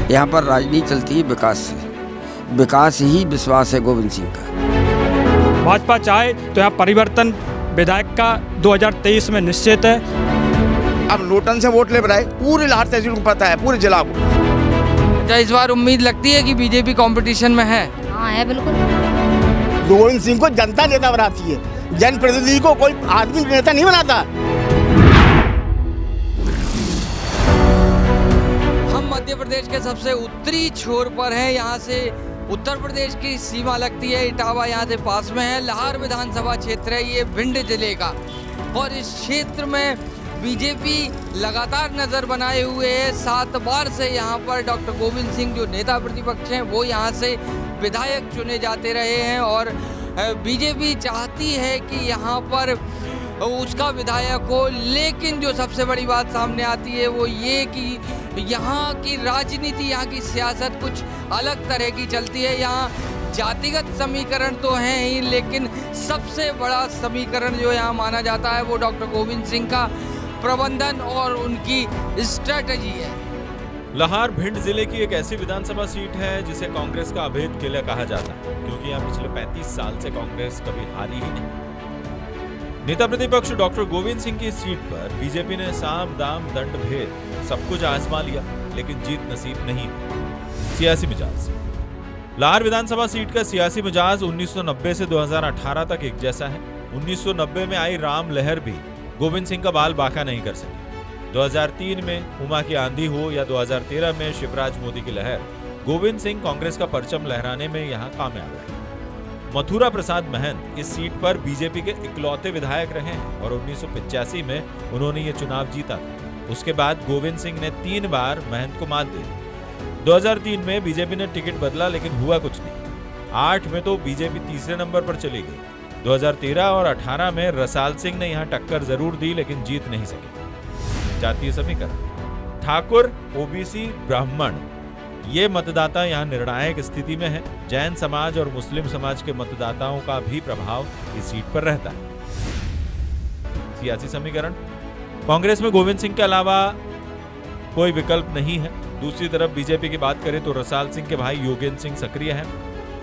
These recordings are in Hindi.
यहाँ पर राजनीति चलती है विकास से, विकास ही विश्वास है गोविंद सिंह का। भाजपा चाहे तो यहाँ परिवर्तन विधायक का 2023 में निश्चित है। अब नोटन से वोट ले बनाए, पूरे लाहौर तहसील को पता है, पूरे जिला को। क्या इस बार उम्मीद लगती है कि बीजेपी कंपटीशन में है? हाँ है बिल्कुल। गोविंद सिंह को जनता नेता बनाती है, जनप्रतिनिधि को कोई आदमी नेता नहीं बनाता। हम मध्य प्रदेश के सबसे उत्तरी छोर पर हैं। यहाँ से उत्तर प्रदेश की सीमा लगती है, इटावा यहाँ से पास में है। लाहौर विधानसभा क्षेत्र है ये भिंड जिले का, और इस क्षेत्र में बीजेपी लगातार नज़र बनाए हुए है। 7 बार से यहाँ पर डॉक्टर गोविंद सिंह जो नेता प्रतिपक्ष हैं वो यहाँ से विधायक चुने जाते रहे हैं, और बीजेपी चाहती है कि यहाँ पर उसका विधायक हो। लेकिन जो सबसे बड़ी बात सामने आती है वो ये कि यहाँ की राजनीति, यहाँ की सियासत कुछ अलग तरह की चलती है। यहाँ जातिगत समीकरण तो हैं ही, लेकिन सबसे बड़ा समीकरण जो यहाँ माना जाता है वो डॉक्टर गोविंद सिंह का प्रबंधन और उनकी स्ट्रेटजी है। लाहौर भिंड जिले की एक ऐसी विधानसभा सीट है जिसे कांग्रेस का अभेद किला कहा जाता है, क्योंकि यहाँ पिछले 35 साल से कांग्रेस कभी हारी ही नहीं। नेता प्रतिपक्ष डॉक्टर गोविंद सिंह की सीट पर बीजेपी ने साम दाम दंड भेद सब कुछ आजमा लिया, लेकिन जीत नसीब नहीं हुई। सियासी मिजाज। लाहौर विधानसभा सीट का सियासी मिजाज 1990 से 2018 तक एक जैसा है। 1990 में आई राम लहर भी गोविंद सिंह का बाल बांका नहीं कर सकी। 2003 में उमा की आंधी हो या 2013 में शिवराज मोदी की लहर, गोविंद सिंह कांग्रेस का परचम लहराने में यहाँ कामयाब रहे। मथुरा प्रसाद महंत इस सीट पर बीजेपी के इकलौते विधायक रहे हैं और 1985 में उन्होंने ये चुनाव जीता। उसके बाद गोविंद सिंह ने 3 बार महंत को मात दी। 2003 में बीजेपी ने टिकट बदला, लेकिन हुआ कुछ नहीं। 8 में तो बीजेपी तीसरे नंबर पर चली गई। 2013 और 18 में रसाल सिंह ने यहाँ टक्कर जरूर दी, लेकिन जीत नहीं सके। जातीय समीकरण। ठाकुर, ओबीसी, ब्राह्मण ये मतदाता यहाँ निर्णायक स्थिति में है। जैन समाज और मुस्लिम समाज के मतदाताओं का भी प्रभाव इस सीट पर रहता है। सियासी समीकरण। कांग्रेस में गोविंद सिंह के अलावा कोई विकल्प नहीं है। दूसरी तरफ बीजेपी की बात करें तो रसाल सिंह के भाई योगेंद्र सिंह सक्रिय हैं।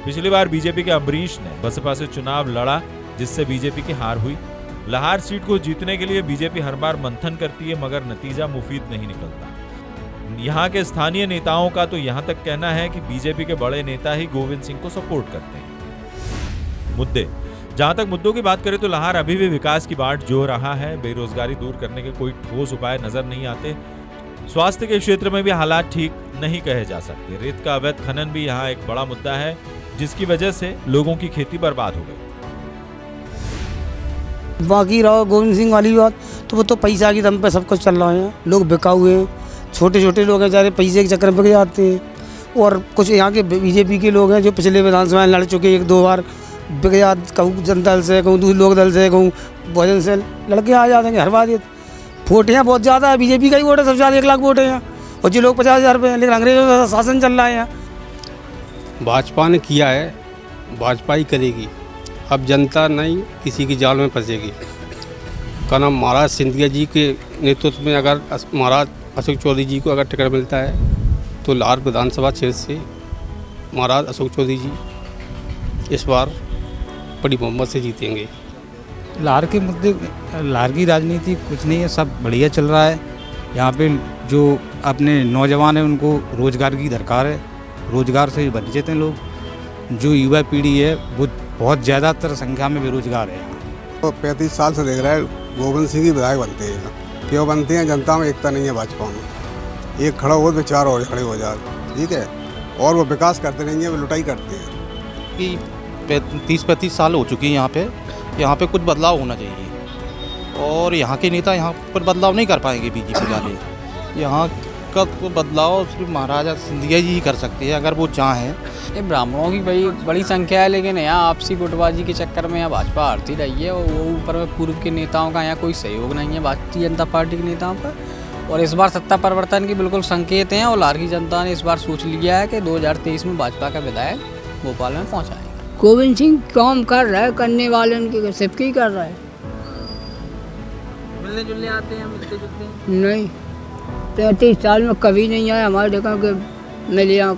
पिछली बार बीजेपी के अम्बरीश ने बसपा से चुनाव लड़ा, जिससे बीजेपी की हार हुई। लाहौर सीट को जीतने के लिए बीजेपी हर बार मंथन करती है, मगर नतीजा मुफीद नहीं निकलता। यहाँ के स्थानीय नेताओं का तो यहाँ तक कहना है कि बीजेपी के बड़े नेता ही गोविंद सिंह को सपोर्ट करते हैं। मुद्दे। जहां तक मुद्दों की बात करें तो लाहौर अभी भी विकास की बाट जो रहा है। बेरोजगारी दूर करने के कोई ठोस उपाय नजर नहीं आते। स्वास्थ्य के क्षेत्र में भी हालात ठीक नहीं कहे जा सकते। रेत का अवैध खनन भी यहाँ एक बड़ा मुद्दा है, जिसकी वजह से लोगों की खेती बर्बाद हो गई। बाकी रहो गोविंद सिंह वाली बात, तो वो तो पैसा की दम पे सब कुछ चल रहा है। लोग बिका हुए हैं, छोटे छोटे लोग हैं बेचारे पैसे के चक्कर में बिक जाते हैं। और कुछ यहाँ के बीजेपी के लोग हैं जो पिछले विधानसभा लड़ चुके 1-2 बार, बिक जाते, कहूँ जनता दल से, कहूँ दूसरे लोक दल से, कहूँ बहुजन से लड़के आ जाते हैं। हर बात वोट यहाँ बहुत ज़्यादा है, बीजेपी का ही वोट है सबसे ज़्यादा, 1 लाख वोट है यहाँ, और जो लोग 50,000 रुपये हैं। लेकिन अंग्रेजों का शासन चल रहा है यहाँ। भाजपा ने किया है, भाजपा ही करेगी। अब जनता नहीं किसी की जाल में फंसेगी। का नाम महाराज सिंधिया जी के नेतृत्व में अगर महाराज अशोक चौधरी जी को अगर टिकट मिलता है तो लाहौर विधानसभा क्षेत्र से महाराज अशोक चौधरी जी इस बार बड़ी बहुमत से जीतेंगे। लाहौर के मुद्दे, लाहौर की राजनीति कुछ नहीं है, सब बढ़िया चल रहा है। यहाँ पे जो अपने नौजवान हैं उनको रोज़गार की दरकार है, रोज़गार से वंचित हैं लोग। जो युवा पीढ़ी है वो बहुत ज़्यादातर संख्या में बेरोजगार है। तो 35 साल से देख रहा है गोविंद सिंह ही विधायक बनते हैं। क्यों बनते हैं? जनता में एकता नहीं है भाजपा में। एक खड़ा हो तो 4 और खड़े हो जाए, ठीक है। और वो विकास करते नहीं है, वो लुटाई करते हैं। कि 30-35 साल हो चुकी है यहाँ पे कुछ बदलाव होना चाहिए, और यहाँ के नेता यहाँ पर बदलाव नहीं कर पाएंगे बीजेपी वाले। यहाँ का तो बदलाव सिर्फ महाराजा सिंधिया जी ही कर सकते हैं अगर वो चाहें। ये ब्राह्मणों की बड़ी संख्या है, लेकिन यहाँ आपसी गुटबाजी के चक्कर में यहाँ भाजपा हारती रही है। और वो ऊपर में पूर्व के नेताओं का यहाँ कोई सहयोग नहीं है भारतीय जनता पार्टी के नेताओं का। और इस बार सत्ता परिवर्तन की बिल्कुल संकेत हैं, और लाहौर की जनता ने इस बार सोच लिया है कि 2023 में भाजपा का विधायक भोपाल में पहुँचाएगा। गोविंद सिंह काम कर रहा है, करने वाले उनकी सिर्फ ही कर रहा है। मिलने जुलने आते हैं, मिलते जुलते हैं? नहीं, 33 साल में कभी नहीं आया हमारे देखा कि मैं ले आऊँ।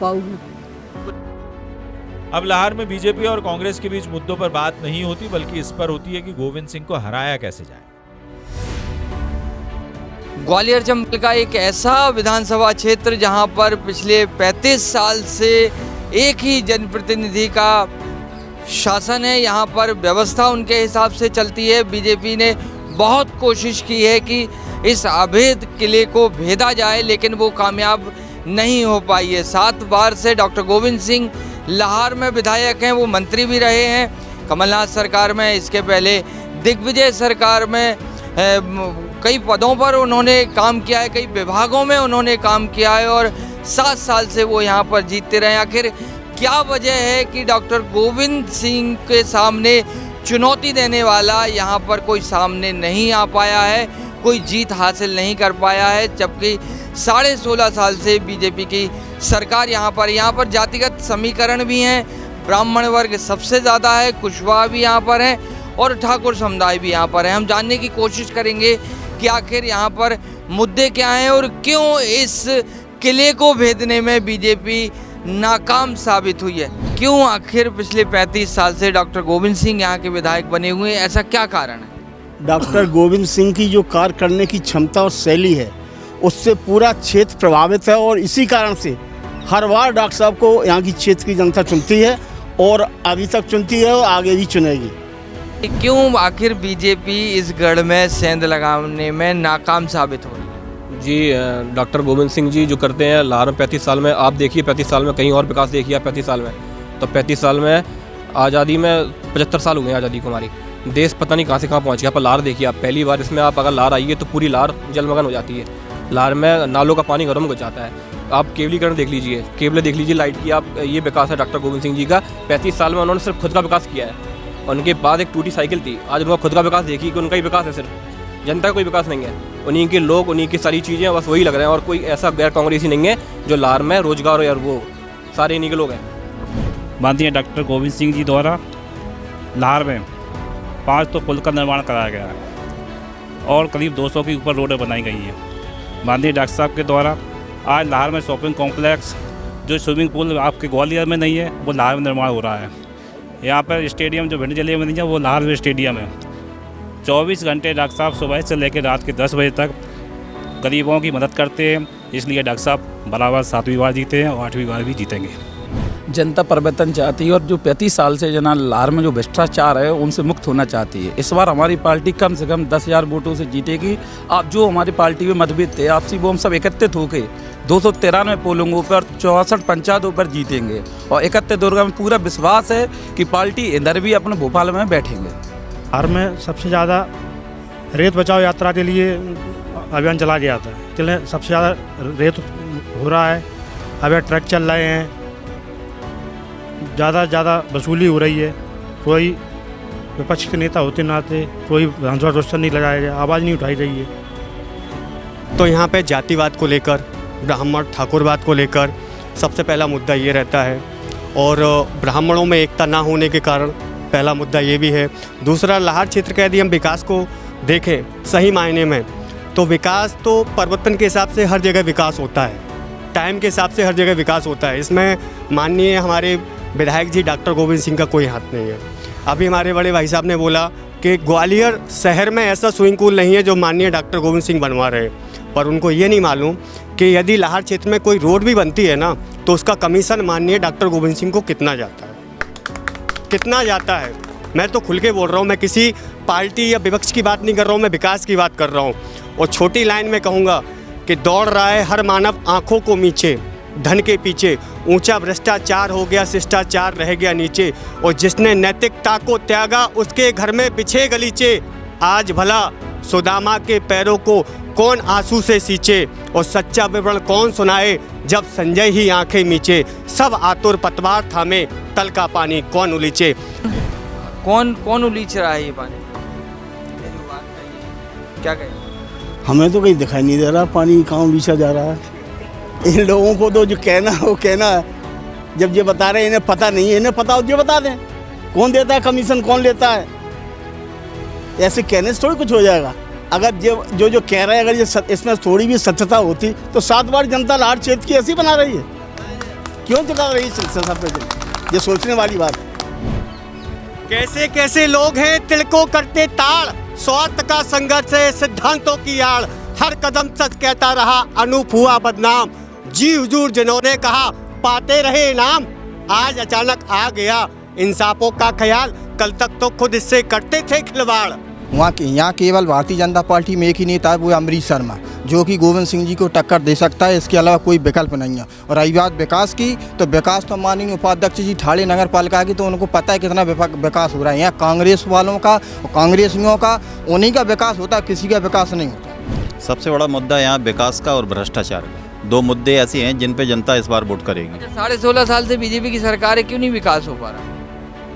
अब लाहौर में बीजेपी और कांग्रेस के बीच मुद्दों पर बात नहीं होती, बल्कि इस पर होती है कि गोविंद सिंह को हराया कैसे जाए। ग्वालियर चंबल का एक ऐसा विधानसभा क्षेत्र जहां पर पिछले 35 साल से एक ही जनप्रतिनिधि का शासन है, यहाँ पर व्यवस्था उनके हिसाब से चलती है। बीजेपी ने बहुत कोशिश की है कि इस अभेद किले को भेदा जाए, लेकिन वो कामयाब नहीं हो पाई है। 7 बार से डॉक्टर गोविंद सिंह लाहौर में विधायक हैं, वो मंत्री भी रहे हैं कमलनाथ सरकार में, इसके पहले दिग्विजय सरकार में कई पदों पर उन्होंने काम किया है, कई विभागों में उन्होंने काम किया है और 7 साल से वो यहाँ पर जीतते रहे। आखिर क्या वजह है कि डॉक्टर गोविंद सिंह के सामने चुनौती देने वाला यहाँ पर कोई सामने नहीं आ पाया है, कोई जीत हासिल नहीं कर पाया है, जबकि 16.5 साल से बीजेपी की सरकार यहाँ पर जातिगत समीकरण भी हैं, ब्राह्मण वर्ग सबसे ज़्यादा है, कुशवाहा भी यहाँ पर है और ठाकुर समुदाय भी यहाँ पर है। हम जानने की कोशिश करेंगे कि आखिर यहाँ पर मुद्दे क्या हैं और क्यों इस किले को भेदने में बीजेपी नाकाम साबित हुई है। क्यों आखिर पिछले 35 साल से डॉक्टर गोविंद सिंह यहाँ के विधायक बने हुए हैं, ऐसा क्या कारण है? डॉक्टर गोविंद सिंह की जो कार्य करने की क्षमता और शैली है, उससे पूरा क्षेत्र प्रभावित है और इसी कारण से हर बार डॉक्टर साहब को यहाँ की क्षेत्र की जनता चुनती है और अभी तक चुनती है और आगे भी चुनेगी। क्यों आखिर बीजेपी इस गढ़ में सेंध लगाने में नाकाम साबित हो रही है? जी, डॉक्टर गोविंद सिंह जी जो करते हैं लाहौर में 35 साल में, आप देखिए 35 साल में कहीं और विकास देखिए आप 35 साल में, तो 35 साल में आज़ादी में 75 साल हो गए आज़ादी को हमारी, देश पता नहीं कहाँ से कहाँ पहुँच गया। पर लाहौर देखिए आप, पहली बार इसमें आप अगर लाहौर आइए तो पूरी लाहौर जलमग्न हो जाती है। लाहौर में नालों का पानी गर्म हो जाता है। आप केबलीकरण देख लीजिए, केबलें देख लीजिए लाइट की, आप ये विकास है डॉक्टर गोविंद सिंह जी का। 35 साल में उन्होंने सिर्फ खुद का विकास किया है, उनके बाद एक टूटी साइकिल थी, आज उनका खुद का विकास देखिए कि उनका ही विकास है, सिर्फ जनता का कोई विकास नहीं है। उन्हीं के लोग, उन्हीं की सारी चीज़ें बस वही लग रहे हैं और कोई ऐसा गैर कांग्रेसी नहीं है जो लाहौर में रोजगार हो, यार वो सारे इन्हीं के लोग हैं। माननीय डॉक्टर गोविंद सिंह जी द्वारा लाहौर में 5 तो पुल का निर्माण कराया गया है और करीब 200 के ऊपर रोडें बनाई गई हैं। माननीय डॉक्टर साहब के द्वारा आज लाहौर में शॉपिंग कॉम्प्लेक्स, जो स्विमिंग पूल आपके ग्वालियर में नहीं है, वो लाहौर में निर्माण हो रहा है। यहाँ पर स्टेडियम जो भिंड जिले में नहीं है, वो लाहौर में स्टेडियम है। 24 घंटे डॉक्टर साहब सुबह से लेकर रात के 10 बजे तक गरीबों की मदद करते हैं, इसलिए डॉक्टर साहब बराबर 7वीं बार जीते हैं और 8वीं बार भी जीतेंगे। जनता परिवर्तन चाहती है और जो 35 साल से जना लाहौर में जो भ्रष्टाचार है उनसे मुक्त होना चाहती है। इस बार हमारी पार्टी कम से कम 10,000 वोटों से जीतेगी। आप जो हमारी पार्टी में मतभेद थे आपसी, वो हम सब एकत्रित होकर 293 पोलिंगों पर 64 पंचायतों पर जीतेंगे और 31 दुर्गा में पूरा विश्वास है कि पार्टी इधर भी अपने भोपाल में बैठेंगे। लाहौर में सबसे ज़्यादा रेत बचाओ यात्रा के लिए अभियान चला गया था, इसलिए सबसे ज़्यादा रेत हो रहा है। अब ट्रक चल रहे हैं, ज़्यादा वसूली हो रही है। कोई विपक्ष के नेता होते नाते कोई विधानसभा रोस्टर नहीं लगाया गया, आवाज़ नहीं उठाई रही है। तो यहाँ पे जातिवाद को लेकर, ब्राह्मण ठाकुरवाद को लेकर सबसे पहला मुद्दा ये रहता है और ब्राह्मणों में एकता ना होने के कारण पहला मुद्दा ये भी है। दूसरा, लाहौर क्षेत्र का यदि हम विकास को देखें सही मायने में, तो विकास तो परिवर्तन के हिसाब से हर जगह विकास होता है, टाइम के हिसाब से हर जगह विकास होता है। इसमें माननीय हमारे विधायक जी डॉक्टर गोविंद सिंह का कोई हाथ नहीं है। अभी हमारे बड़े भाई साहब ने बोला कि ग्वालियर शहर में ऐसा स्विमिंग पूल नहीं है जो माननीय डॉक्टर गोविंद सिंह बनवा रहे, पर उनको ये नहीं मालूम कि यदि लाहौर क्षेत्र में कोई रोड भी बनती है ना, तो उसका कमीशन माननीय डॉक्टर गोविंद सिंह को कितना जाता है, कितना जाता है। मैं तो खुल के बोल रहा हूँ, मैं किसी पार्टी या विपक्ष की बात नहीं कर रहा हूँ, मैं विकास की बात कर रहा हूँ। और छोटी लाइन में कहूँगा कि दौड़ रहा है हर मानव आँखों को नीचे, धन के पीछे, ऊंचा भ्रष्टाचार हो गया, शिष्टाचार रह गया नीचे, और जिसने नैतिकता को त्यागा उसके घर में बिछे गलीचे। आज भला सुदामा के पैरों को कौन आंसू से सींचे और सच्चा विवरण कौन सुनाए जब संजय ही आंखें मीचे। सब आतुर पतवार थामे तल का पानी कौन उलीचे। कौन उलीच रहा है ये पानी? क्या कहें? हमें तो कहीं दिखाई नहीं दे रहा पानी कहाँ बीछा जा रहा है। इन लोगों को तो जो कहना है वो कहना है, जब ये बता रहे हैं इन्हें पता नहीं है, इन्हें पता हो जो बता दें कौन देता है कमीशन, कौन लेता है। ऐसे कहने से थोड़ी कुछ हो जाएगा। अगर जो कह रहे हैं, अगर ये इसमें थोड़ी भी सत्यता होती तो 7 बार जनता लाहौर क्षेत्र की ऐसी बना रही है। क्यों चला रही सब पे? ये सोचने वाली बात है। कैसे कैसे लोग हैं तिल को करते ताड़, स्वार्थ का संघर्ष है सिद्धांतों की आड़, हर कदम सच कहता रहा अनूप हुआ बदनाम, जी हुजूर जिन्होंने कहा पाते रहे इनाम, आज अचानक आ गया इंसाफों का ख्याल, कल तक तो खुद इससे करते थे खिलवाड़। यहाँ केवल भारतीय जनता पार्टी में एक ही नेता है, वो अमरीश शर्मा, जो कि गोविंद सिंह जी को टक्कर दे सकता है, इसके अलावा कोई विकल्प नहीं है। और रही बात विकास की, तो विकास तो माननीय उपाध्यक्ष जी ठाणे नगर पालिका की, तो उनको पता है कितना विकास हो रहा है। यहाँ कांग्रेस वालों का, कांग्रेसियों का, उन्हीं का विकास होता है, किसी का विकास नहीं होता। सबसे बड़ा मुद्दा यहाँ विकास का और भ्रष्टाचार का, दो मुद्दे ऐसे हैं जिन पे जनता इस बार वोट करेगी। 16.5 साल से बीजेपी की सरकार है, क्यों नहीं विकास हो पा रहा?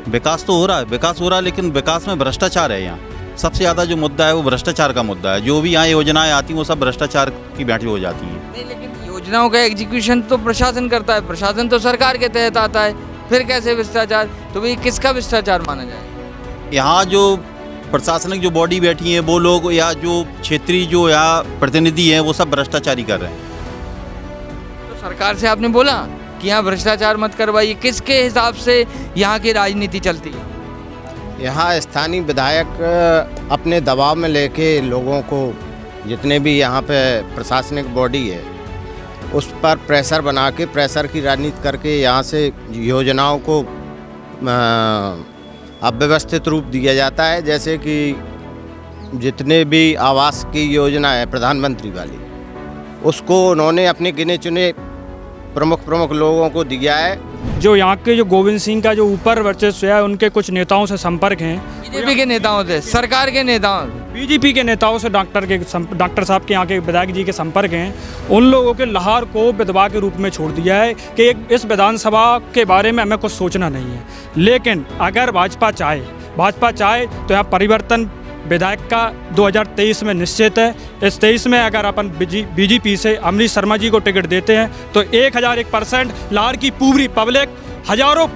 विकास तो हो रहा है, विकास हो रहा है, लेकिन विकास में भ्रष्टाचार है। यहाँ सबसे ज़्यादा जो मुद्दा है वो भ्रष्टाचार का मुद्दा है। जो भी यहाँ योजनाएं आती हैं वो सब भ्रष्टाचार की बैठी हो जाती हैं। नहीं, लेकिन योजनाओं का एग्जीक्यूशन तो प्रशासन करता है, प्रशासन तो सरकार के तहत आता है, फिर कैसे भ्रष्टाचार? तो भाई किसका भ्रष्टाचार माना जाए? यहाँ जो प्रशासनिक जो बॉडी बैठी है वो लोग, या जो क्षेत्रीय जो यहाँ प्रतिनिधि हैं, वो सब भ्रष्टाचारी कर रहे हैं। तो सरकार से आपने बोला कि यहाँ भ्रष्टाचार मत करवाइए, किसके हिसाब से यहाँ की राजनीति चलती है? यहाँ स्थानीय विधायक अपने दबाव में लेके लोगों को, जितने भी यहाँ पे प्रशासनिक बॉडी है, उस पर प्रेशर बना के, प्रेशर की राजनीति करके यहाँ से योजनाओं को अव्यवस्थित रूप दिया जाता है। जैसे कि जितने भी आवास की योजना है प्रधानमंत्री वाली, उसको उन्होंने अपने गिने चुने प्रमुख लोगों को दिया है। जो यहाँ के जो गोविंद सिंह का जो ऊपर वर्चस्व है, उनके कुछ नेताओं से संपर्क हैं, बीजेपी के नेताओं से, सरकार के नेताओं, बीजेपी के नेताओं से, डॉक्टर साहब के यहाँ के विधायक जी के संपर्क हैं। उन लोगों के लहार को विधवा के रूप में छोड़ दिया है कि इस विधानसभा के बारे में हमें कुछ सोचना नहीं है। लेकिन अगर भाजपा चाहे तो यहाँ परिवर्तन विधायक का 2023 में निश्चित है। इस 23 में अगर अपन बीजेपी से अमरीश शर्मा जी को टिकट देते हैं तो 1001% लार की पूरी पब्लिक हजारों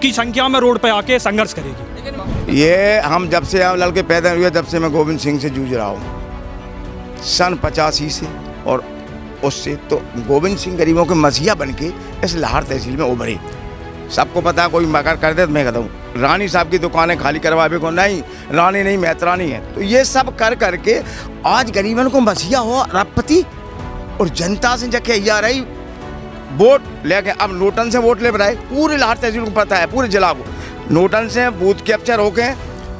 की संख्या में रोड पर आके संघर्ष करेगी। ये हम जब से यहाँ लड़के पैदा हुए, तब से मैं गोविंद सिंह से जूझ रहा हूँ, सन 85 से, और उससे तो गोविंद सिंह गरीबों के मसीहा बन के इस लाहौर तहसील में उभरे। सबको पता है, कोई मगर कर दे तो मैं कहता हूँ रानी साहब की दुकानें खाली करवावे को नहीं, रानी नहीं मैत्रानी है। तो ये सब कर करके आज गरीबन को मसीहा हो रबपति, और जनता से जब या रही वोट लेके, अब नोटन से वोट ले रहा है, पूरे लाहौर तहसील को पता है, पूरे जिला को नोटन से बूथ कैप्चर हो गए,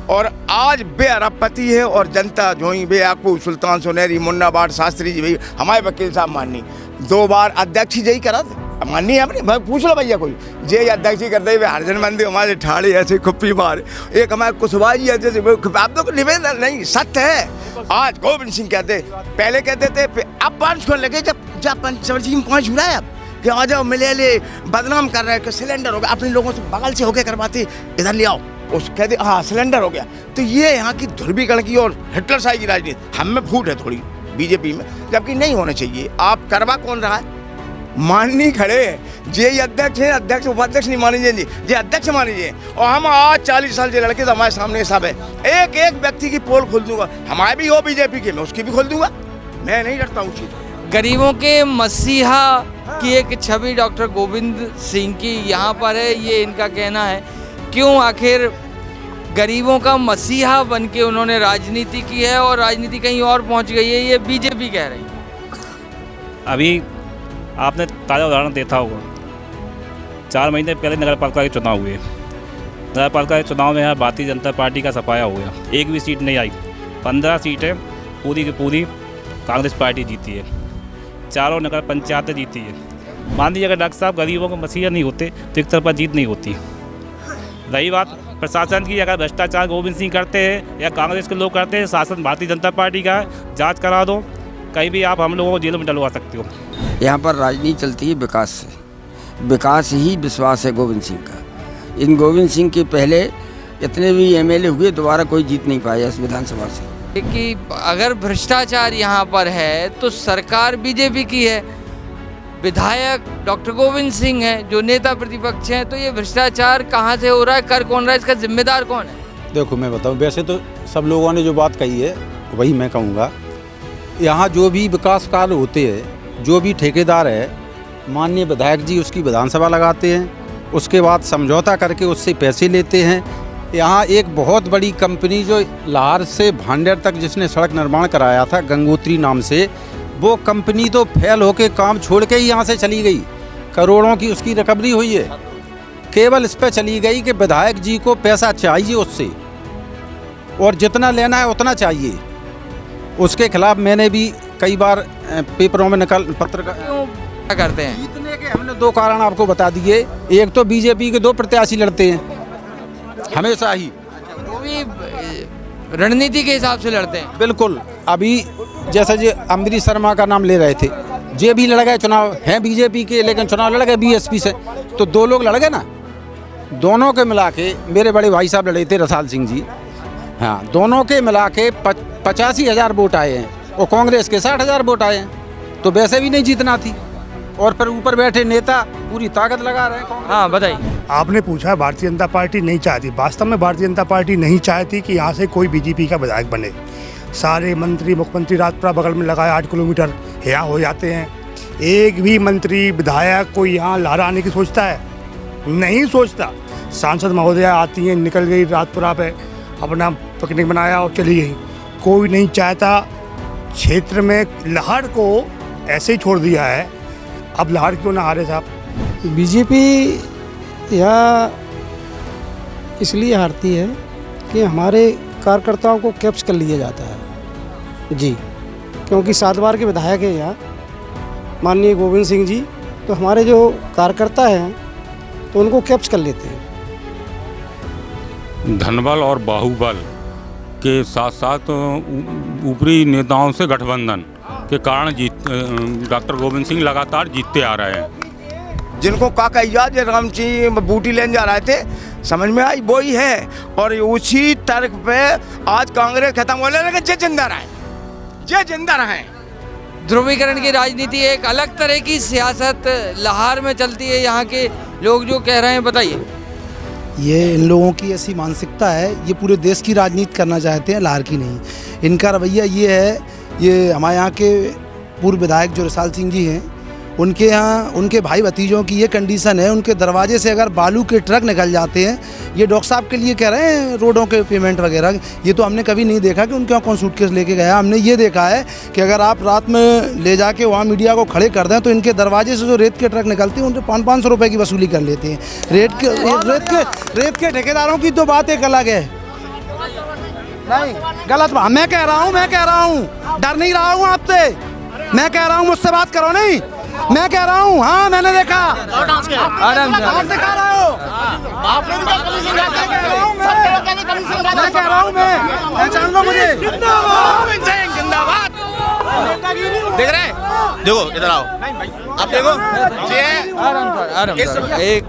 और आज बे अरबपति है। और जनता जो ही बे आपको सुल्तान सुनहरी, मुन्ना बाट शास्त्री जी, भाई हमारे वकील साहब माननी 2 बार अध्यक्ष ही जही करा माननी है अपनी, भाई पूछ लो भैया कोई जे अध्यक्ष ही करते हुए हरजन मंदिर हमारे ठाड़े ऐसे खुप्पी मारे, एक हमारे कुशवाहा जी ऐसे, आप तो निवेदन नहीं, सत्य है। आज गोविंद सिंह कहते, पहले कहते थे, अब पंच खोल लगे, जब पंचवर्षी में पहुँच रहा है अब कि आ जाओ मिले ले, बदनाम कर रहे हैं कि सिलेंडर हो गया, अपने लोगों से बगल से होके करवाते, इधर ले आओ, उस कहते हाँ सिलेंडर हो गया। तो ये यहाँ की ध्रुवीकरण की और हिटलर शाही की राजनीति हम में फूट है थोड़ी बीजेपी में, जबकि नहीं होना चाहिए। आप करवा कौन रहा है? माननी खड़े हैं जे अध्यक्ष है, अध्यक्ष उपाध्यक्ष नहीं मानी जाए, जे अध्यक्ष मानी जाए। और हम आज 40 साल के लड़के तो हमारे सामने सब है, एक एक व्यक्ति की पोल खोल दूंगा, हमारे भी हो बीजेपी के, मैं उसकी भी खोल दूंगा, मैं नहीं डरता हूँ चीज। गरीबों के मसीहा की एक छवि डॉक्टर गोविंद सिंह की यहाँ पर है, ये इनका कहना है। क्यों आखिर गरीबों का मसीहा बन के उन्होंने राजनीति की है और राजनीति कहीं और पहुँच गई है, ये बीजेपी कह रही है। अभी आपने ताज़ा उदाहरण देखा होगा, 4 महीने पहले नगर पालिका के चुनाव हुए। नगर पालिका के चुनाव में यहाँ भारतीय जनता पार्टी का सफाया हो गया, एक भी सीट नहीं आई। 15 सीटें पूरी की पूरी कांग्रेस पार्टी जीती है, 4 नगर पंचायतें जीती है। मान लीजिए अगर डॉक्टर साहब गरीबों को मसीहा नहीं होते तो एक तरफा जीत नहीं होती। रही बात प्रशासन की, अगर भ्रष्टाचार गोविंद सिंह करते हैं या कांग्रेस के लोग करते हैं, शासन भारतीय जनता पार्टी का है, जाँच करा दो, कहीं भी आप हम लोगों को जेल में डलवा सकते हो। यहाँ पर राजनीति चलती है विकास से, विकास ही विश्वास है गोविंद सिंह का। इन गोविंद सिंह के पहले इतने भी एमएलए हुए, दोबारा कोई जीत नहीं पाया इस विधानसभा से। कि अगर भ्रष्टाचार यहाँ पर है तो सरकार बीजेपी की है, विधायक डॉक्टर गोविंद सिंह है जो नेता प्रतिपक्ष हैं, तो ये भ्रष्टाचार कहाँ से हो रहा है, कर कौन रहा है, इसका जिम्मेदार कौन है? देखो मैं बताऊँ, वैसे तो सब लोगों ने जो बात कही है वही मैं कहूँगा। यहाँ जो भी विकास कार्य होते हैं, जो भी ठेकेदार है माननीय विधायक जी उसकी विधानसभा लगाते हैं, उसके बाद समझौता करके उससे पैसे लेते हैं। यहाँ एक बहुत बड़ी कंपनी जो लाहौर से भांडेर तक जिसने सड़क निर्माण कराया था गंगोत्री नाम से, वो कंपनी तो फेल होके काम छोड़ के ही यहाँ से चली गई। करोड़ों की उसकी रिकवरी हुई है, केवल इस पर चली गई कि विधायक जी को पैसा चाहिए उससे, और जितना लेना है उतना चाहिए। उसके खिलाफ मैंने भी कई बार पेपरों में पत्र क्या करते हैं? जीतने के हमने 2 कारण आपको बता दिए। एक तो बीजेपी के 2 प्रत्याशी लड़ते हैं हमेशा ही, वो भी रणनीति के हिसाब से लड़ते हैं। बिल्कुल। अभी जैसे जो अमरीश शर्मा का नाम ले रहे थे, जे भी लड़ गए चुनाव, हैं बीजेपी के लेकिन चुनाव लड़ गए बीएसपी से, तो 2 लोग लड़ गए ना। दोनों के मिला के मेरे बड़े भाई साहब लड़े थे रसाल सिंह जी, हाँ, दोनों के मिला के 85,000 वोट आए हैं और कांग्रेस के 60,000 वोट आए हैं, तो वैसे भी नहीं जीतना थी। और फिर ऊपर बैठे नेता पूरी ताकत लगा रहे हैं। हाँ बताइए। आपने पूछा भारतीय जनता पार्टी नहीं चाहती, वास्तव में भारतीय जनता पार्टी नहीं चाहती कि यहाँ से कोई बीजेपी का विधायक बने। सारे मंत्री मुख्यमंत्री राजपुरा बगल में लगाए 8 किलोमीटर यहाँ हो जाते हैं। एक भी मंत्री विधायक कोई यहाँ लाहौर आने की सोचता है? नहीं सोचता। सांसद महोदया आती हैं, निकल गई राजपुरा पे, अपना पिकनिक बनाया और चली गई। कोई नहीं चाहता। क्षेत्र में लाहौर को ऐसे ही छोड़ दिया है। अब लाहौर क्यों ना हारे साहब? बीजेपी यहाँ इसलिए हारती है कि हमारे कार्यकर्ताओं को कैप्च कर लिया जाता है जी, क्योंकि 7 बार के विधायक हैं यहाँ माननीय गोविंद सिंह जी, तो हमारे जो कार्यकर्ता हैं तो उनको कैप्च कर लेते हैं। धनबल और बाहुबल के साथ साथ ऊपरी नेताओं से गठबंधन के कारण डॉक्टर गोविंद सिंह लगातार जीतते आ रहे हैं। जिनको काका याद राम सिंह बूटी लेने जा रहे थे, समझ में आई वो ही है। और उसी तर्क पे आज कांग्रेस खत्म हो लेकिन जे जिंदा रहे, जे जिंदा रहे। ध्रुवीकरण की राजनीति एक अलग तरह की सियासत लाहौर में चलती है। यहाँ के लोग जो कह रहे हैं, बताइए। ये इन लोगों की ऐसी मानसिकता है, ये पूरे देश की राजनीति करना चाहते हैं, लाहौर की नहीं। इनका रवैया ये है, ये हमारे यहाँ के पूर्व विधायक जो रसाल सिंह जी हैं, उनके यहाँ उनके भाई भतीजों की ये कंडीशन है, उनके दरवाजे से अगर बालू के ट्रक निकल जाते हैं, ये डॉक्टर साहब के लिए कह रहे हैं रोडों के पेमेंट वगैरह, ये तो हमने कभी नहीं देखा कि उनके यहाँ कौन सूटकेस लेके गया। हमने ये देखा है कि अगर आप रात में ले जाके वहाँ मीडिया को खड़े कर दें तो इनके दरवाजे से जो रेत के ट्रक निकलते हैं उनसे 500-500 रुपये की वसूली कर लेते हैं। रेत के ठेकेदारों की तो बात एक अलग है। नहीं गलत बात मैं कह रहा हूँ, डर नहीं रहा हूँ आपसे, मैं कह रहा हूँ, मुझसे बात करो नहीं, मैं कह रहा हूँ। हाँ मैंने देखा, डांस दिखा रहा हो, मैं कह रहा हूँ, मैं पहचान लो मुझे। जिंदाबाद। देख रहे हैं? देखो इधर आओ, आप देखो एक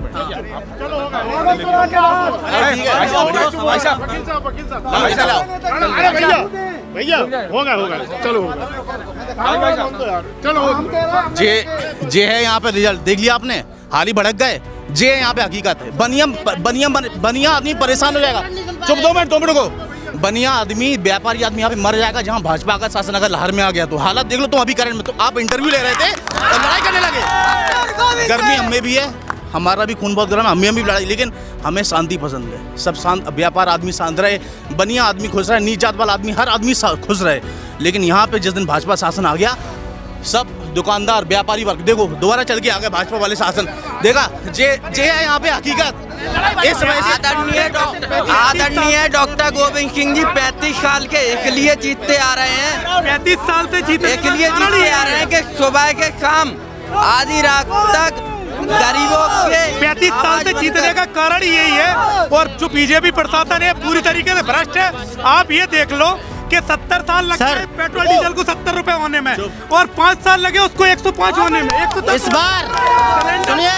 भैया होगा चलो जे है यहाँ पे रिजल्ट देख लिया आपने, हाल ही भड़क गए। जे यहाँ पे हकीकत है। बनिया आदमी परेशान हो जाएगा। चुप 2 मिनट को। बनिया आदमी, व्यापारी आदमी यहाँ पे मर जाएगा जहाँ भाजपा का शासन अगर लाहौर में आ गया तो। हालात देख लो तुम अभी करंट में, तो आप इंटरव्यू ले रहे थे और लड़ाई करने लगे। गर्मी हमें भी है, हमारा भी खून बहुत गर्म है, हमें भी लड़ाई, लेकिन हमें शांति पसंद है। सब शांत, व्यापार आदमी शांत रहे, बनिया आदमी खुश रहे, नीच जात वाला आदमी, हर आदमी खुश रहे। लेकिन यहाँ पे जिस दिन भाजपा शासन आ गया, सब दुकानदार व्यापारी वर्ग देखो दोबारा चल के आ गए भाजपा वाले शासन। देखा जे है यहाँ पे हकीकत। इस आदरणीय डॉक्टर गोविंद सिंह जी 35 साल के इसलिए जीतते आ रहे हैं, 35 साल से इसलिए जीतते आ रहे हैं कि सुबह के शाम आधी रात तक गरीबों के 35 साल से जीतने का कारण यही है। और जो बीजेपी प्रशासन है पूरी तरीके से भ्रष्ट है। आप ये देख लो कि 70 साल लगे पेट्रोल डीजल को 70 रुपए होने में, और 5 साल लगे उसको 105 होने में। इस बार सुनिए,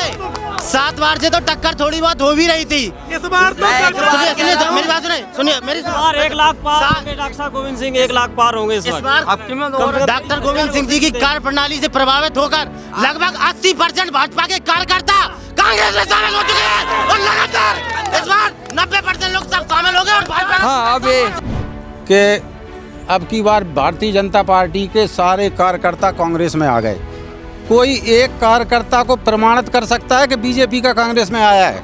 7 बार से तो टक्कर थोड़ी बहुत हो भी रही थी। इस बार तो मेरी बात सुनिए, मेरी बार 1 लाख पार होंगे डॉक्टर साहब गोविंद सिंह, 1 लाख पार होंगे इस बार। डॉक्टर गोविंद सिंह जी की कार्य प्रणाली से प्रभावित होकर लगभग 80% भाजपा के कार्यकर्ता कांग्रेस में शामिल हो चुके हैं, और लगातार इस बार 90% लोग सब शामिल हो गए। और भाजपा के अब की बार भारतीय जनता पार्टी के सारे कार्यकर्ता कांग्रेस में आ गए। कोई एक कार्यकर्ता को प्रमाणित कर सकता है कि बीजेपी का कांग्रेस में आया है?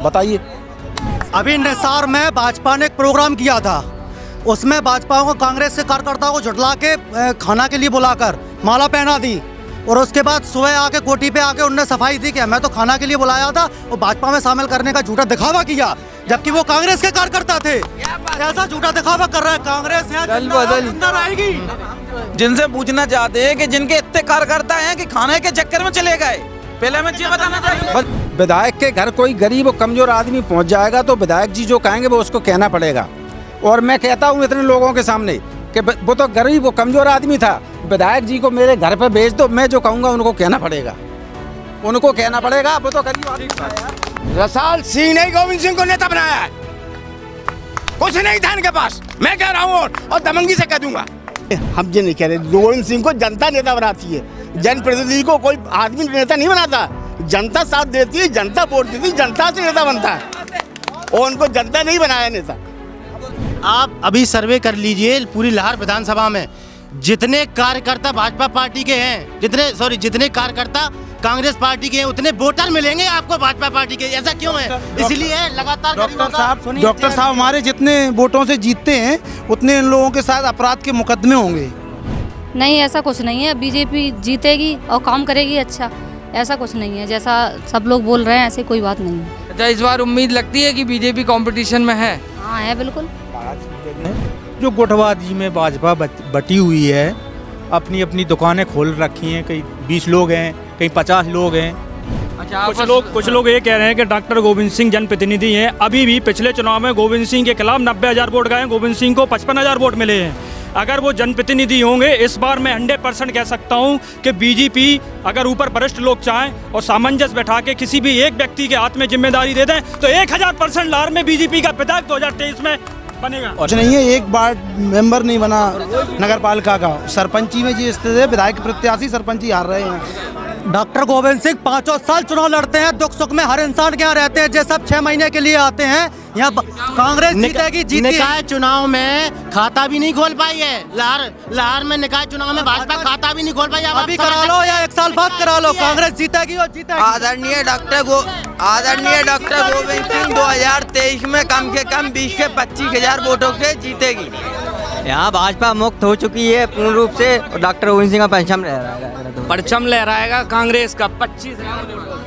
बताइए। अभी निसार में भाजपा ने एक प्रोग्राम किया था, उसमें भाजपा को कांग्रेस के कार्यकर्ताओं को झुठला के खाना के लिए बुलाकर माला पहना दी और उसके बाद सुबह आके कोठी पे आके उनने सफाई दी कि मैं तो खाना के लिए बुलाया था और भाजपा में शामिल करने का झूठा दिखावा किया, जबकि वो कांग्रेस के कार्यकर्ता थे। ऐसा झूठा दिखावा कर रहा है कांग्रेस। अंदर आएगी। जिनसे पूछना चाहते हैं कि जिनके इतने कार्यकर्ता हैं कि खाने के चक्कर में चले गए, पहले मैं ये बताना चाहिए। विधायक के घर कोई गरीब और कमजोर आदमी पहुंच जाएगा तो विधायक जी जो कहेंगे वो उसको कहना पड़ेगा। और मैं कहता हूं इतने लोगों के सामने कि वो तो गरीब और कमजोर आदमी था, विधायक जी को मेरे घर पे भेज दो, मैं जो कहूँगा उनको कहना पड़ेगा, वो तो गरीब आदमी था। रसाल सिंह ने गोविंद सिंह को नेता बनाया है, कुछ नहीं था इनके पास, मैं कह रहा हूँ और दमंगी से कह दूंगा। हम ये नहीं कह रहे, गोविंद सिंह को जनता नेता बनाती है, जनप्रतिनिधि को कोई आदमी नेता नहीं बनाता। जनता साथ देती है, जनता वोट देती है, जनता से नेता बनता है और उनको जनता नहीं बनाया नेता। आप अभी सर्वे कर लीजिए पूरी लाहौर विधानसभा में जितने कार्यकर्ता भाजपा पार्टी के हैं, जितने कार्यकर्ता कांग्रेस पार्टी के हैं, उतने वोटर मिलेंगे आपको भाजपा पार्टी के। ऐसा क्यों है? इसलिए लगातार डॉक्टर साहब हमारे जितने वोटों से जीतते हैं उतने इन लोगों के साथ अपराध के मुकदमे होंगे। नहीं, ऐसा कुछ नहीं है। बीजेपी जीतेगी और काम करेगी अच्छा, ऐसा कुछ नहीं है जैसा सब लोग बोल रहे हैं, ऐसे कोई बात नहीं है। अच्छा, इस बार उम्मीद लगती है कि बीजेपी कंपटीशन में है? हाँ है, बिल्कुल। जो गुटबाजी में भाजपा बटी हुई है, अपनी अपनी दुकानें खोल रखी हैं, कहीं 20 लोग हैं, कहीं 50 लोग हैं। अच्छा, कुछ लोग ये कह रहे हैं कि डॉक्टर गोविंद सिंह जनप्रतिनिधि हैं। अभी भी पिछले चुनाव में गोविंद सिंह के खिलाफ 90,000 वोट गए, गोविंद सिंह को 55,000 वोट मिले हैं। अगर वो जनप्रतिनिधि होंगे, इस बार मैं 100% कह सकता हूं कि बीजेपी अगर ऊपर वरिष्ठ लोग चाहें और सामंजस्य बैठा के किसी भी एक व्यक्ति के हाथ में जिम्मेदारी दे दें तो 1000% लाहौर में बीजेपी का विधायक 2023 में बनेगा। और नहीं है, एक बार मेंबर नहीं बना नगर पालिका का, सरपंची में जी स्थिति है, विधायक प्रत्याशी सरपंची हार रहे हैं। डॉक्टर गोविंद सिंह 5 साल चुनाव लड़ते हैं, दुख सुख में हर इंसान के यहाँ रहते हैं, जो सब 6 महीने के लिए आते हैं। यहाँ कांग्रेस जीतेगी। निकाय चुनाव में खाता भी नहीं खोल पाई है लाहौर में। निकाय चुनाव में भाजपा खाता भी नहीं खोल पाई। अभी करा लो या 1 साल बाद करा लो, कांग्रेस जीतेगी और जीतेगी। आदरणीय डॉक्टर गोविंद सिंह 2023 में कम से कम 20 से 25,000 वोटों से जीतेगी। यहाँ भाजपा मुक्त हो चुकी है पूर्ण रूप से, और डॉक्टर गोविंद सिंह का परचम लहराएगा कांग्रेस का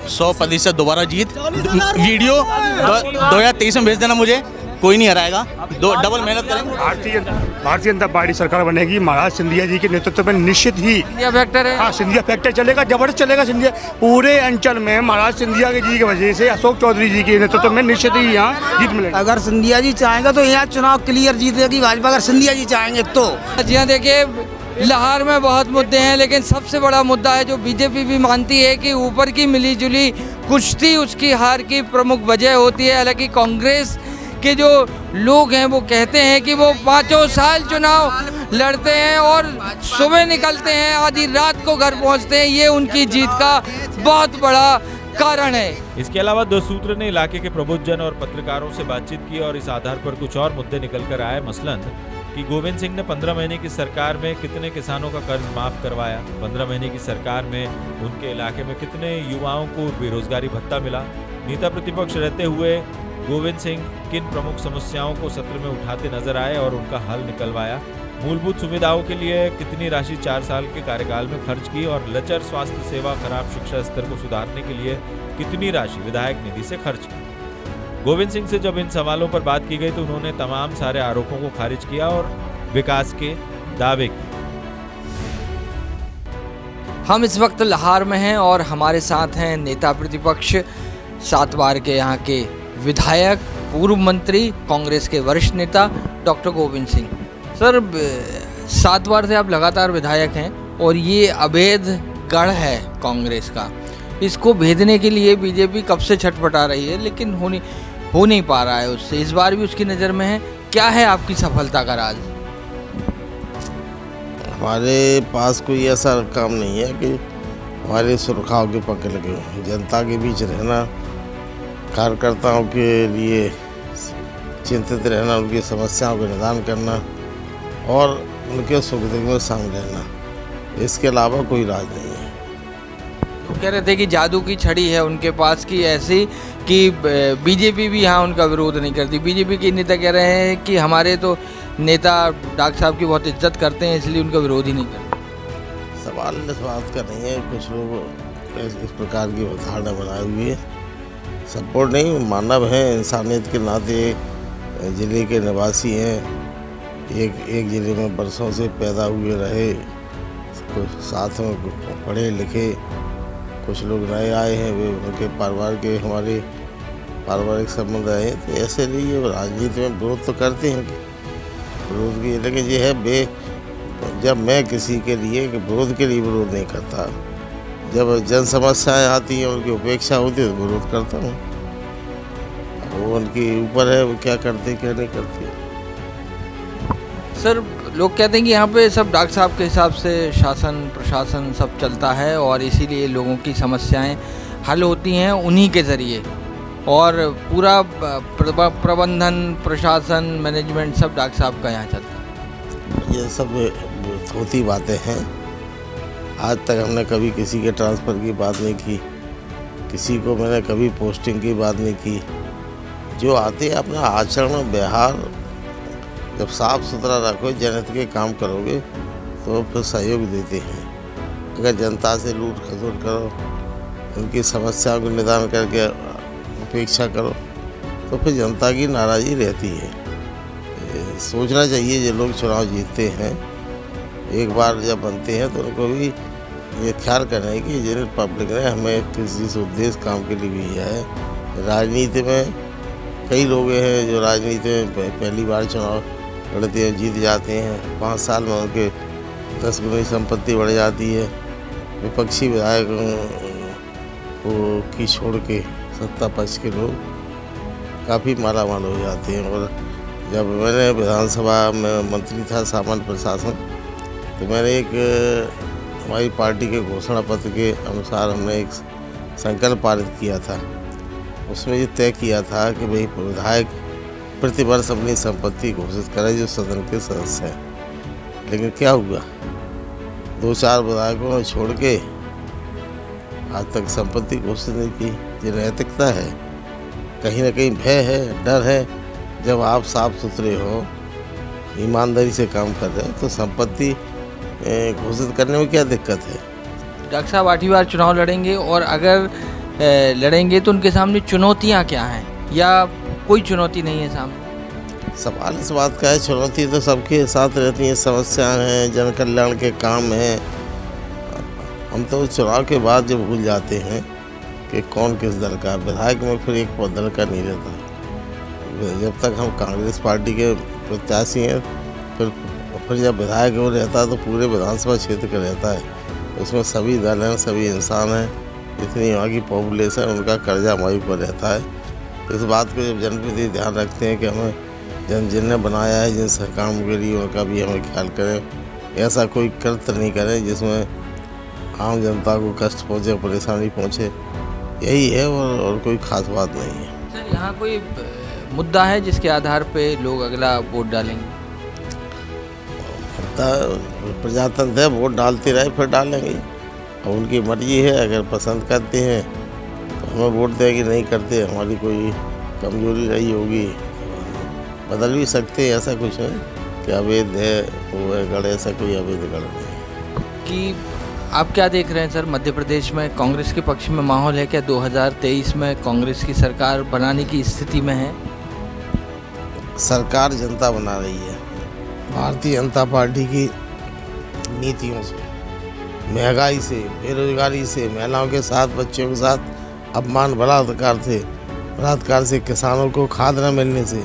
100% दोबारा जीत। वीडियो 2023 में भेज देना मुझे, कोई नहीं हराएगा, डबल मेहनत करेंगे। भारतीय जनता पार्टी सरकार बनेगी महाराज सिंधिया जी के नेतृत्व में, निश्चित ही सिंधिया फैक्टर है। हाँ, सिंधिया फैक्टर चलेगा, जबरदस्त चलेगा। सिंधिया पूरे अंचल में महाराज सिंधिया जी की वजह से, अशोक चौधरी जी के नेतृत्व में निश्चित ही यहाँ जीत मिलेगी। अगर सिंधिया जी चाहेंगे तो यहाँ चुनाव क्लियर जीतेगी भाजपा, अगर सिंधिया जी चाहेंगे तो। जी हाँ, देखिए लाहौर में बहुत मुद्दे हैं, लेकिन सबसे बड़ा मुद्दा है जो बीजेपी भी मानती है कि ऊपर की मिलीजुली कुश्ती उसकी हार की प्रमुख वजह होती है। हालांकि कांग्रेस के जो लोग हैं वो कहते हैं कि वो 5 साल चुनाव लड़ते हैं और सुबह निकलते हैं, आधी रात को घर पहुंचते हैं, ये उनकी जीत का बहुत बड़ा कारण है। इसके अलावा 2 सूत्र ने इलाके के प्रबुद्धजन और पत्रकारों से बातचीत की और इस आधार पर कुछ और मुद्दे निकल कर आए। मसलन कि गोविंद सिंह ने 15 महीने की सरकार में कितने किसानों का कर्ज माफ करवाया, 15 महीने की सरकार में उनके इलाके में कितने युवाओं को बेरोजगारी भत्ता मिला, नेता प्रतिपक्ष रहते हुए गोविंद सिंह किन प्रमुख समस्याओं को सत्र में उठाते नजर आए और उनका हल निकलवाया, मूलभूत सुविधाओं के लिए कितनी राशि 4 साल के कार्यकाल में खर्च की और लचर स्वास्थ्य सेवा, खराब शिक्षा स्तर को सुधारने के लिए कितनी राशि विधायक निधि से खर्च की। गोविंद सिंह से जब इन सवालों पर बात की गई तो उन्होंने तमाम सारे आरोपों को खारिज किया और विकास के दावे किए। हम इस वक्त लाहौर में हैं और हमारे साथ हैं नेता प्रतिपक्ष, 7 बार के यहाँ के विधायक, पूर्व मंत्री, कांग्रेस के वरिष्ठ नेता डॉक्टर गोविंद सिंह। सर, 7 बार से आप लगातार विधायक हैं और ये अवैध गढ़ है कांग्रेस का, इसको भेदने के लिए बीजेपी कब से छटपटा रही है, लेकिन हो नहीं पा रहा है उससे। इस बार भी उसकी नज़र में है। क्या है आपकी सफलता का राज? हमारे पास कोई ऐसा काम नहीं है कि हमारे सुरखाओं के पक्के लगे हों। जनता के बीच रहना, कार्यकर्ताओं के लिए चिंतित रहना, उनकी समस्याओं का निदान करना और उनके सुख दुख में शामिल रहना, इसके अलावा कोई राज नहीं है। तो कह रहे थे कि जादू की छड़ी है उनके पास की ऐसी कि बीजेपी भी यहाँ उनका विरोध नहीं करती। बीजेपी के नेता कह रहे हैं कि हमारे तो नेता डॉक्टर साहब की बहुत इज्जत करते हैं इसलिए उनका विरोध ही नहीं करते। सवाल इस बात का नहीं है, कुछ लोग इस प्रकार की धारणा बनाई हुई है। सपोर्ट नहीं, मानव हैं, इंसानियत के नाते ज़िले के निवासी हैं, एक ज़िले में बरसों से पैदा हुए रहे, कुछ साथ में पढ़े लिखे, कुछ लोग नए आए हैं, वे उनके परिवार के हमारे पारिवारिक संबंध आए हैं। तो ऐसे लिए राजनीति में विरोध तो करते हैं, विरोध की, लेकिन ये है जब मैं किसी के लिए विरोध के लिए विरोध नहीं करता, जब जन समस्याएँ आती हैं, उनकी उपेक्षा होती है तो विरोध करता हूँ। वो उनके ऊपर है, वो क्या करते क्या नहीं करते। सर, लोग कहते हैं कि यहाँ पे सब डॉक्टर साहब के हिसाब से शासन प्रशासन सब चलता है और इसीलिए लोगों की समस्याएं हल होती हैं उन्हीं के ज़रिए, और पूरा प्रबंधन प्रशासन मैनेजमेंट सब डॉक्टर साहब का यहाँ चलता है। ये सब होती बातें हैं। आज तक हमने कभी किसी के ट्रांसफ़र की बात नहीं की, किसी को मैंने कभी पोस्टिंग की बात नहीं की। जो आते हैं अपना आचरण व्यवहार जब साफ सुथरा रखो, जनहित के काम करोगे तो फिर सहयोग देते हैं। अगर जनता से लूट खसोट करो, उनकी समस्याओं को निदान करके उपेक्षा करो तो फिर जनता की नाराज़गी रहती है। सोचना चाहिए जो लोग चुनाव जीतते हैं, एक बार जब बनते हैं तो उनको भी ये ख्याल करना है कि जिन पब्लिक ने हमें किसी उद्देश्य काम के लिए भेजा है। राजनीति में कई लोग हैं जो राजनीति में पहली बार चुनाव लड़ते हैं, जीत जाते हैं, 5 साल में उनके 10 गुनी संपत्ति बढ़ जाती है। विपक्षी विधायकों को की छोड़ के सत्ता पक्ष के लोग काफ़ी मालामाल हो जाते हैं। और जब मैंने विधानसभा में मंत्री था सामान्य प्रशासन, तो मैंने एक हमारी पार्टी के घोषणा पत्र के अनुसार हमने एक संकल्प पारित किया था। उसमें ये तय किया था कि भाई विधायक प्रतिवर्ष अपनी संपत्ति घोषित करे जो सदन के सदस्य हैं। लेकिन क्या हुआ, 2-4 विधायकों ने छोड़ के आज तक संपत्ति घोषित नहीं की। ये नैतिकता है, कहीं ना कहीं भय है, डर है। जब आप साफ सुथरे हो, ईमानदारी से काम कर रहे हो तो संपत्ति घोषित करने में क्या दिक्कत है। डॉक्टर साहब 8वीं बार चुनाव लड़ेंगे, और अगर लड़ेंगे तो उनके सामने चुनौतियां क्या हैं, या कोई चुनौती नहीं है सामने? सवाल इस बात का है, चुनौती तो सबके साथ रहती है, समस्याएं हैं, जन कल्याण के काम हैं। हम तो चुनाव के बाद जब भूल जाते हैं कि कौन किस दल का। विधायक में फिर एक दल का नहीं रहता। जब तक हम कांग्रेस पार्टी के प्रत्याशी हैं, फिर जब विधायक वो रहता है तो पूरे विधानसभा क्षेत्र का रहता है। उसमें सभी दल हैं, सभी इंसान हैं, इतनी यहाँ की पॉपुलेशन, उनका कर्जा हमारे ऊपर रहता है। इस बात को जब जनप्रतिनिधि ध्यान रखते हैं कि हमें जिनने बनाया है, जिन काम के लिए, उनका भी हमें ख्याल करें। ऐसा कोई कृत्य नहीं करें जिसमें आम जनता को कष्ट पहुँचे, परेशानी पहुँचे। यही है और कोई ख़ास बात नहीं है। सर, यहाँ कोई मुद्दा है जिसके आधार पे लोग अगला वोट डालेंगे? प्रजातंत्र है, वोट डालते रहे फिर डालेंगे। अब उनकी मर्जी है, अगर पसंद करते हैं तो हमें वोट देंगे, नहीं करते हमारी कोई कमजोरी रही होगी बदल भी सकते हैं। ऐसा कुछ है कि अवैध है वो है गढ़, ऐसा कोई अवैध गढ़ नहीं। कि आप क्या देख रहे हैं सर, मध्य प्रदेश में कांग्रेस के पक्ष में माहौल है क्या? 2023 में कांग्रेस की सरकार बनाने की स्थिति में है? सरकार जनता बना रही है। भारतीय जनता पार्टी की नीतियों से, महंगाई से, बेरोजगारी से, महिलाओं के साथ, बच्चों के साथ अपमान, बलात्कार से, किसानों को खाद न मिलने से,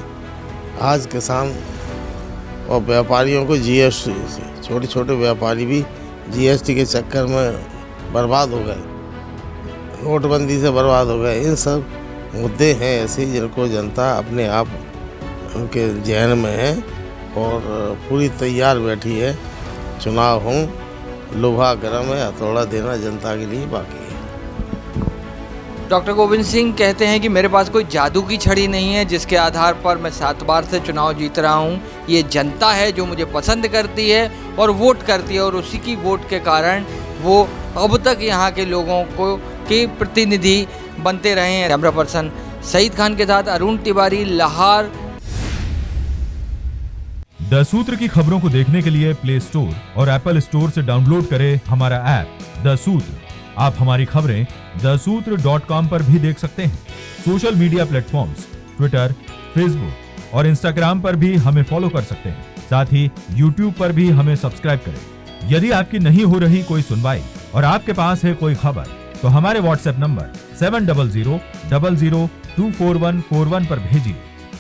आज किसान और व्यापारियों को जीएसटी से, छोटे छोटे व्यापारी भी जीएसटी के चक्कर में बर्बाद हो गए, नोटबंदी से बर्बाद हो गए। इन सब मुद्दे हैं ऐसे जिनको जनता अपने आप उनके जहन में है और पूरी तैयार बैठी है। चुनाव हों, लोहा गर्म है, हथौड़ा देना जनता के लिए बाकी है। डॉक्टर गोविंद सिंह कहते हैं कि मेरे पास कोई जादू की छड़ी नहीं है जिसके आधार पर मैं 7 बार से चुनाव जीत रहा हूँ। ये जनता है जो मुझे पसंद करती है और वोट करती है, और उसी की वोट के कारण वो अब तक यहाँ के लोगों को के प्रतिनिधि बनते रहे हैं। कैमरा पर्सन सईद खान के साथ अरुण तिवारी, लाहौर। द सूत्र की खबरों को देखने के लिए प्ले स्टोर और एप्पल स्टोर से डाउनलोड करें हमारा ऐप द सूत्र। आप हमारी खबरें thesutra.com पर भी देख सकते हैं। Social media platforms Twitter, Facebook और इंस्टाग्राम पर भी हमें फॉलो कर सकते हैं। साथ ही यूट्यूब पर भी हमें सब्सक्राइब करें। यदि आपकी नहीं हो रही कोई सुनवाई और आपके पास है कोई खबर, तो हमारे व्हाट्सएप नंबर 70000024141 पर भेजिए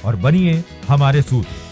और बनिए हमारे सूत्र।